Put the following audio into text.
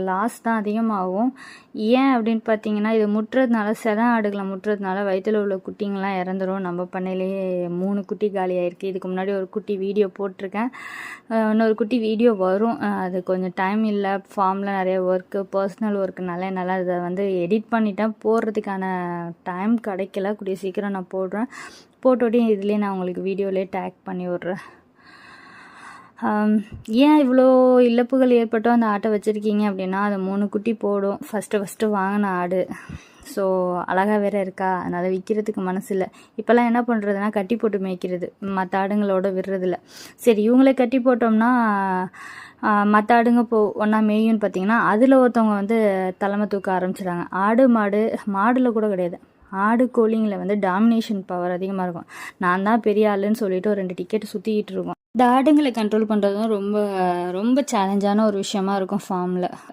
Loss தான் அதிகமாகும். ஏன் அப்படின்னு பார்த்தீங்கன்னா, இது முட்டுறதுனால ஆடுகளை முட்டுறதுனால வயிற்றில் உள்ள குட்டிங்கெலாம் இறந்துரும். நம்ம பண்ணையிலேயே 3 குட்டி காலி ஆயிருக்கு. இதுக்கு முன்னாடி ஒரு குட்டி வீடியோ போட்டிருக்கேன். இன்னொரு குட்டி வீடியோ வரும். அது கொஞ்சம் டைம் இல்லை, ஃபார்மில் நிறைய ஒர்க்கு, பர்சனல் ஒர்க்குனால என்னால் அதை எடிட் பண்ணிட்டேன். போடுறதுக்கான டைம் கிடைக்கல. கூடிய சீக்கிரம் நான் போடுறேன். போட்டோட்டி இதுலேயே நான் உங்களுக்கு வீடியோலேயே டேக் பண்ணி விட்றேன். ஏன் இவ்வளோ இழப்புகள் ஏற்பட்டோ அந்த ஆட்டை வச்சுருக்கீங்க அப்படின்னா, அது 3 குட்டி போடும். ஃபஸ்ட்டு வாங்கின ஆடு. ஸோ அழகாக வேறு இருக்கா, அதனால் விற்கிறதுக்கு மனசு இல்லை. இப்போல்லாம் என்ன பண்ணுறதுனா கட்டி போட்டு மேய்க்கிறது, மற்ற ஆடுங்களோட விடுறதில்ல. சரி, இவங்களே கட்டி போட்டோம்னா மற்ற ஆடுங்க ஒன்றா மேயும்னு பார்த்தீங்கன்னா, அதில் ஒருத்தவங்க தலைமை தூக்க ஆரம்பிச்சிடுறாங்க. மாடில் கூட கிடையாது, ஆடு கோழிங்களில் டாமினேஷன் பவர் அதிகமாக இருக்கும். நான் தான் பெரிய ஆளுன்னு சொல்லிட்டு ஒரு 2 டிக்கெட் சுற்றிக்கிட்டு இருக்கோம். இந்த ஆடுங்களை கண்ட்ரோல் பண்ணுறதும் ரொம்ப ரொம்ப சேலஞ்சான ஒரு விஷயமா இருக்கும் ஃபார்மில்.